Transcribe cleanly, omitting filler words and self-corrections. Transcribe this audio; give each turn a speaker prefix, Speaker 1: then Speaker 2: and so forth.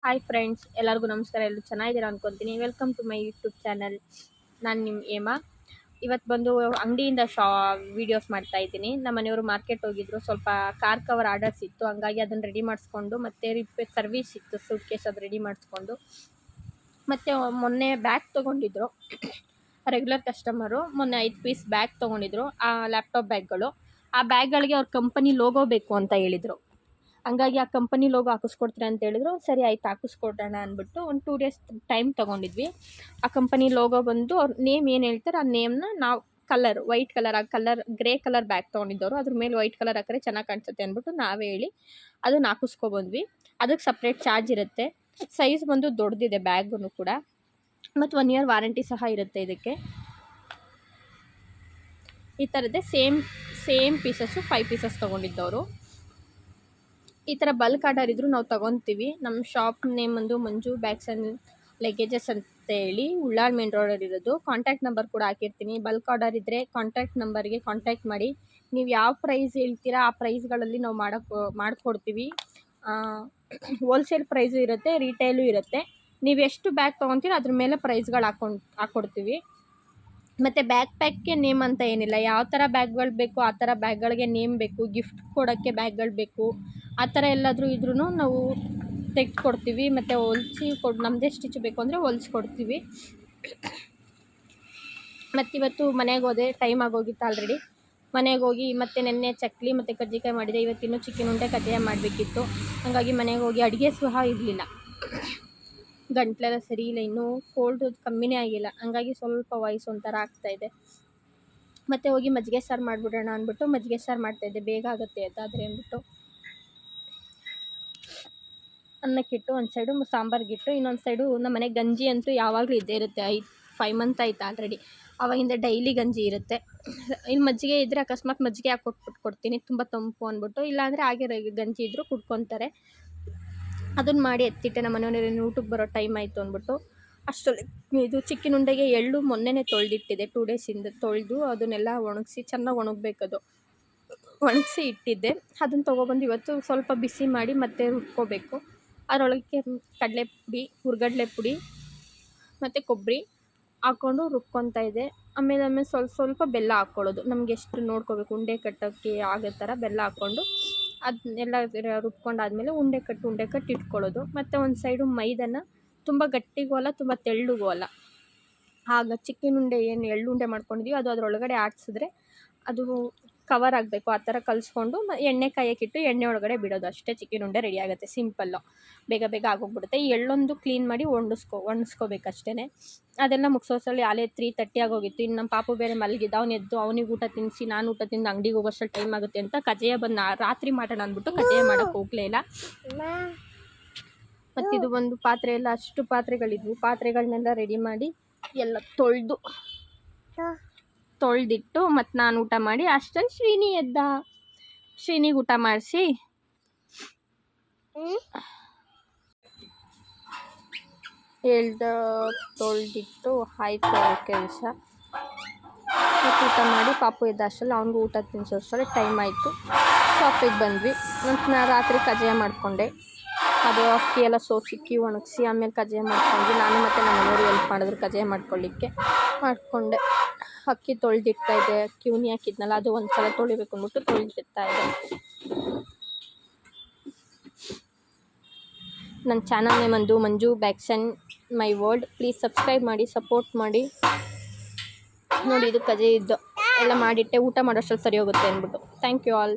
Speaker 1: Hi friends, ಎಲ್ಲರಿಗೂ ನಮಸ್ಕಾರ. ಎಲ್ಲರೂ ಚೆನ್ನಾಗಿದ್ದೀರಾ ಅನ್ಕೊತೀನಿ. Welcome to my YouTube channel. ನಾನು ನಿಮ್ಮ ಹೇಮಾ. ಇವತ್ತು ಬಂದು ಅಂಗಡಿಯಿಂದ ವೀಡಿಯೋಸ್ ಮಾಡ್ತಾ ಇದ್ದೀನಿ. ನಮ್ಮ ಮನೆಯವರು ಮಾರ್ಕೆಟ್ ಹೋಗಿದ್ರು, ಸ್ವಲ್ಪ ಕಾರ್ ಕವರ್ ಆರ್ಡರ್ಸ್ ಇತ್ತು, ಹಂಗಾಗಿ ಅದನ್ನು ರೆಡಿ ಮಾಡಿಸ್ಕೊಂಡು, ಮತ್ತು ಸರ್ವಿಸ್ ಇತ್ತು ಸೂಟ್ ಕೇಸ್, ಅದು ರೆಡಿ ಮಾಡಿಸ್ಕೊಂಡು, ಮತ್ತು ಮೊನ್ನೆ ಬ್ಯಾಗ್ ತೊಗೊಂಡಿದ್ರು ರೆಗ್ಯುಲರ್ ಕಸ್ಟಮರು. ಮೊನ್ನೆ 5 ಪೀಸ್ ಬ್ಯಾಗ್ ತೊಗೊಂಡಿದ್ರು, ಆ ಲ್ಯಾಪ್ಟಾಪ್ ಬ್ಯಾಗ್ಗಳು. ಆ ಬ್ಯಾಗ್ಗಳಿಗೆ ಅವ್ರ ಕಂಪನಿ ಲೋಗೋ ಬೇಕು ಅಂತ ಹೇಳಿದರು. ಹಂಗಾಗಿ ಆ ಕಂಪನಿ ಲೋಗೋ ಹಾಕಿಸ್ಕೊಡ್ತೀರಾ ಅಂತ ಹೇಳಿದ್ರು. ಸರಿ ಆಯ್ತು, ಹಾಕಿಸ್ಕೊಡೋಣ ಅಂದ್ಬಿಟ್ಟು ಒಂದು 2 ಡೇಸ್ ಟೈಮ್ ತೊಗೊಂಡಿದ್ವಿ. ಆ ಕಂಪನಿ ಲೋಗೋ ಬಂದು ಅವ್ರ ನೇಮ್ ಏನು ಹೇಳ್ತಾರೆ ಆ ನೇಮ್ನ ನಾವು ವೈಟ್ ಕಲರ್, ಆ ಕಲರ್ ಗ್ರೇ ಕಲರ್ ಬ್ಯಾಗ್ ತೊಗೊಂಡಿದ್ದವರು, ಅದ್ರ ಮೇಲೆ ವೈಟ್ ಕಲರ್ ಹಾಕಿದ್ರೆ ಚೆನ್ನಾಗಿ ಕಾಣಿಸುತ್ತೆ ಅಂದ್ಬಿಟ್ಟು ನಾವೇ ಹೇಳಿ ಅದನ್ನು ಹಾಕಿಸ್ಕೊಬಂದ್ವಿ. ಅದಕ್ಕೆ ಸಪ್ರೇಟ್ ಚಾರ್ಜ್ ಇರುತ್ತೆ. ಸೈಜ್ ಬಂದು ದೊಡ್ಡದಿದೆ ಬ್ಯಾಗೂ ಕೂಡ, ಮತ್ತು 1 ಇಯರ್ ವಾರಂಟಿ ಸಹ ಇರುತ್ತೆ ಇದಕ್ಕೆ. ಈ ಥರದ್ದೇ ಸೇಮ್ ಪೀಸಸ್ಸು 5 ಪೀಸಸ್ ತೊಗೊಂಡಿದ್ದವರು. ಈ ಥರ ಬಲ್ಕ್ ಆರ್ಡರ್ ಇದ್ದರೂ ನಾವು ತೊಗೊತೀವಿ. ನಮ್ಮ ಶಾಪ್ ನೇಮ್ ಒಂದು ಮಂಜು ಬ್ಯಾಗ್ಸ್ ಆ್ಯಂಡ್ ಲಗೇಜಸ್ ಅಂತ ಹೇಳಿ ಉಳ್ಳಾಳ್ ಮೇನ್ ರೋಡಲ್ಲಿ ಇರೋದು. ಕಾಂಟ್ಯಾಕ್ಟ್ ನಂಬರ್ ಕೂಡ ಹಾಕಿರ್ತೀನಿ. ಬಲ್ಕ್ ಆರ್ಡರ್ ಇದ್ದರೆ ಕಾಂಟ್ಯಾಕ್ಟ್ ನಂಬರ್ಗೆ ಕಾಂಟ್ಯಾಕ್ಟ್ ಮಾಡಿ. ನೀವು ಯಾವ ಪ್ರೈಸ್ ಹೇಳ್ತೀರಾ ಆ ಪ್ರೈಸ್ಗಳಲ್ಲಿ ನಾವು ಮಾಡಿಕೊಡ್ತೀವಿ. ಹೋಲ್ಸೇಲ್ ಪ್ರೈಸು ಇರುತ್ತೆ, ರಿಟೇಲು ಇರುತ್ತೆ. ನೀವು ಎಷ್ಟು ಬ್ಯಾಗ್ ತೊಗೊತೀರೋ ಅದ್ರ ಮೇಲೆ ಪ್ರೈಸ್ಗಳು ಹಾಕ್ಕೊಡ್ತೀವಿ. ಮತ್ತು ಬ್ಯಾಗ್ ಪ್ಯಾಕ್ಗೆ ನೇಮ್ ಅಂತ ಏನಿಲ್ಲ, ಯಾವ ಥರ ಬ್ಯಾಗ್ಗಳು ಬೇಕು ಆ ಥರ ಬ್ಯಾಗ್ಗಳಿಗೆ ನೇಮ್ ಬೇಕು. ಗಿಫ್ಟ್ ಕೊಡೋಕ್ಕೆ ಬ್ಯಾಗ್ಗಳು ಬೇಕು, ಆ ಥರ ಎಲ್ಲಾದರೂ ಇದ್ರೂ ನಾವು ತೆಗೆದುಕೊಡ್ತೀವಿ. ಮತ್ತು ನಮ್ಮದೇ ಸ್ಟಿಚ್ ಬೇಕು ಅಂದರೆ ಹೊಲಿಸ್ಕೊಡ್ತೀವಿ. ಮತ್ತಿವತ್ತು ಮನೆಗೆ ಹೋದೆ, ಟೈಮ್ ಆಗೋಗಿತ್ತು ಆಲ್ರೆಡಿ. ಮನೆಗೆ ಹೋಗಿ ಮತ್ತೆ ನೆನ್ನೆ ಚಕ್ಲಿ ಮತ್ತು ಕಜ್ಜಿಕಾಯಿ ಮಾಡಿದೆ. ಇವತ್ತಿನ್ನೂ ಚಿಕನ್ ಉಂಡೆ ಕಜ್ಜಾಯ ಮಾಡಬೇಕಿತ್ತು. ಹಾಗಾಗಿ ಮನೆಗೆ ಹೋಗಿ ಅಡುಗೆ ಸಹ ಇರಲಿಲ್ಲ. ಗಂಟ್ಲೆಲ್ಲ ಸರಿ ಇಲ್ಲ, ಇನ್ನೂ ಕೋಲ್ಡು ಕಮ್ಮಿನೇ ಆಗಿಲ್ಲ, ಹಂಗಾಗಿ ಸ್ವಲ್ಪ ವಾಯ್ಸ್ ಒಂಥರ ಆಗ್ತಾಯಿದೆ. ಮತ್ತು ಹೋಗಿ ಮಜ್ಜಿಗೆ ಸಾರು ಮಾಡಿಬಿಡೋಣ ಅಂದ್ಬಿಟ್ಟು ಮಜ್ಜಿಗೆ ಸಾರು ಮಾಡ್ತಾಯಿದ್ದೆ, ಬೇಗ ಆಗುತ್ತೆ ಅದಾದರೆ ಅಂದ್ಬಿಟ್ಟು. ಅನ್ನಕ್ಕಿಟ್ಟು ಒಂದು ಸೈಡು ಸಾಂಬಾರಿಗಿಟ್ಟು, ಇನ್ನೊಂದು ಸೈಡು ನಮ್ಮ ಮನೆಗೆ ಗಂಜಿ ಅಂತೂ ಯಾವಾಗಲೂ ಇದ್ದೇ ಇರುತ್ತೆ. 5 ಮಂತ್ ಆಯ್ತು ಆಲ್ರೆಡಿ, ಆವಾಗಿಂದ ಡೈಲಿ ಗಂಜಿ ಇರುತ್ತೆ. ಇಲ್ಲಿ ಮಜ್ಜಿಗೆ ಇದ್ದರೆ ಅಕಸ್ಮಾತ್ ಮಜ್ಜಿಗೆ ಕೊಡ್ತೀನಿ, ತುಂಬ ತಂಪು ಅಂದ್ಬಿಟ್ಟು. ಇಲ್ಲಾಂದರೆ ಹಾಗೆ ಗಂಜಿ ಇದ್ದರೂ ಕುಡ್ಕೊತಾರೆ. ಅದನ್ನು ಮಾಡಿ ಎತ್ತಿಟ್ಟೆ. ನಮ್ಮ ಮನೆಯವ್ರು ಊಟಕ್ಕೆ ಬರೋ ಟೈಮ್ ಆಯಿತು ಅಂದ್ಬಿಟ್ಟು. ಅಷ್ಟರಲ್ಲಿ ಇದು ಚಿಕನ್ ಉಂಡೆಗೆ ಎಳ್ಳು ಮೊನ್ನೆನೇ ತೊಳೆದಿಟ್ಟಿದ್ದೆ, 2 ಡೇಸಿಂದ ತೊಳೆದು ಅದನ್ನೆಲ್ಲ ಒಣಗಿಸಿ, ಚೆನ್ನಾಗಿ ಒಣಗಬೇಕದು, ಒಣಗಿಸಿ ಇಟ್ಟಿದ್ದೆ. ಅದನ್ನು ತೊಗೊಬಂದು ಇವತ್ತು ಸ್ವಲ್ಪ ಬಿಸಿ ಮಾಡಿ ಮತ್ತೆ ರುಬ್ಕೋಬೇಕು. ಅದರೊಳಗೆ ಕಡಲೆ ಪುಡಿ, ಹುರ್ಗಡ್ಲೆ ಪುಡಿ ಮತ್ತು ಕೊಬ್ಬರಿ ಹಾಕ್ಕೊಂಡು ರುಬ್ಕೊತಾ ಇದೆ. ಆಮೇಲೆ ಸ್ವಲ್ಪ ಬೆಲ್ಲ ಹಾಕ್ಕೊಳ್ಳೋದು, ನಮ್ಗೆ ಎಷ್ಟು ನೋಡ್ಕೋಬೇಕು, ಉಂಡೆ ಕಟ್ಟೋಕ್ಕೆ ಆಗೋ ಥರ ಬೆಲ್ಲ ಹಾಕ್ಕೊಂಡು ಅದನ್ನೆಲ್ಲ ರುಬ್ಕೊಂಡಾದ್ಮೇಲೆ ಉಂಡೆ ಕಟ್ಟಿ ಇಟ್ಕೊಳ್ಳೋದು. ಮತ್ತು ಒಂದು ಸೈಡು ಮೈದಾನ ತುಂಬ ಗಟ್ಟಿಗೂ ಅಲ್ಲ ತುಂಬ ತೆಳ್ಳಗೂ ಅಲ್ಲ, ಆಗ ಚಿಕನ್ ಉಂಡೆ ಏನು ಎಳ್ಳುಂಡೆ ಮಾಡ್ಕೊಂಡಿದ್ದೀವಿ ಅದು ಅದರೊಳಗಡೆ ಆಡಿಸಿದ್ರೆ ಅದು ಕವರ್ ಆಗಬೇಕು. ಆ ಥರ ಕಲಿಸ್ಕೊಂಡು ಎಣ್ಣೆ ಕಾಯಕ್ಕಿಟ್ಟು ಎಣ್ಣೆ ಒಳಗಡೆ ಬಿಡೋದು, ಅಷ್ಟೇ. ಚಿಕನ್ ಉಂಡೆ ರೆಡಿ ಆಗುತ್ತೆ, ಸಿಂಪಲ್ಲು, ಬೇಗ ಆಗೋಗ್ಬಿಡುತ್ತೆ. ಈ ಎಳ್ಳೊಂದು ಕ್ಲೀನ್ ಮಾಡಿ ಒಣಗಿಸ್ಕೋಬೇಕು ಅಷ್ಟೇ. ಅದೆಲ್ಲ ಮುಗಿಸೋಷ್ಟರಲ್ಲಿ ಆಲೇ 3:30 ಆಗೋಗಿತ್ತು. ಇನ್ನು ನಮ್ಮ ಪಾಪು ಬೇರೆ ಮಲಗಿದ್ದ, ಅವನಿಗೆ ಊಟ ತಿನ್ನಿಸಿ ನಾನು ಊಟ ತಿಂದು ಅಂಗಡಿಗೆ ಹೋಗೋಷ್ಟರಲ್ಲಿ ಟೈಮ್ ಆಗುತ್ತೆ ಅಂತ ಕಜ್ಜಾಯ ರಾತ್ರಿ ಮಾಡೋಣ ಅಂದ್ಬಿಟ್ಟು ಕಜ್ಜಾಯ ಮಾಡೋಕ್ಕೆ ಹೋಗಲೇ ಇಲ್ಲ. ಮತ್ತಿದು ಒಂದು ಪಾತ್ರೆ ಎಲ್ಲ, ಅಷ್ಟು ಪಾತ್ರೆಗಳಿದ್ವು, ಪಾತ್ರೆಗಳನ್ನೆಲ್ಲ ರೆಡಿ ಮಾಡಿ ಎಲ್ಲ ತೊಳೆದಿಟ್ಟು ಮತ್ತು ನಾನು ಊಟ ಮಾಡಿ ಅಷ್ಟರಲ್ಲಿ ಶ್ರೀನಿ ಎದ್ದ. ಶ್ರೀನಿಗೆ ಊಟ ಮಾಡಿಸಿ ತೊಳೆದಿಟ್ಟು ಆಯಿತು ಕೆಲಸ. ಮತ್ತು ಊಟ ಮಾಡಿ ಪಾಪು ಎದ್ದ ಅಷ್ಟರಲ್ಲಿ ಅವ್ನಿಗೂ ಊಟ ತಿನ್ನಿಸೋಷ್ಟರಲ್ಲಿ ಟೈಮ್ ಆಯಿತು. ಶಾಪಿಗೆ ಬಂದ್ವಿ. ಮತ್ತು ನಾನು ರಾತ್ರಿ ಕಜ್ಜಾಯ ಮಾಡಿಕೊಂಡೆ. ಅದು ಅಕ್ಕಿ ಎಲ್ಲ ಸೋಸಿಕ್ಕಿ ಒಣಗಿಸಿ ಆಮೇಲೆ ಕಜ್ಜಾಯ ಮಾಡ್ಕೊಂಡ್ವಿ. ನಾನು ಮತ್ತು ನನ್ನ ಮನೆಯವರು ಹೆಲ್ಪ್ ಮಾಡಿದ್ರು ಕಜ್ಜಾಯ ಮಾಡಿಕೊಂಡೆ. ಅಕ್ಕಿ ತೊಳೆದಿಡ್ತಾಯಿದ್ದೆ, ಅಕ್ಕಿ ಉನಿ ಹಾಕಿದ್ನಲ್ಲ ಅದು ಒಂದು ಸಲ ತೊಳಿಬೇಕು ಅಂದ್ಬಿಟ್ಟು ತೊಳೆದಿಡ್ತಾಯಿದ್ದೆ. ನನ್ನ ಚಾನಲ್ ನೇಮ್ ಒಂದು Manju bags and my world. Please subscribe ಮಾಡಿ, ಸಪೋರ್ಟ್ ಮಾಡಿ. ನೋಡಿ, ಇದು ಕಜ್ಜಾಯ ಇದ್ದು ಎಲ್ಲ ಮಾಡಿಟ್ಟೆ, ಊಟ ಮಾಡೋಷ್ಟರಲ್ಲಿ ಸರಿ ಹೋಗುತ್ತೆ ಅಂದ್ಬಿಟ್ಟು. Thank you all.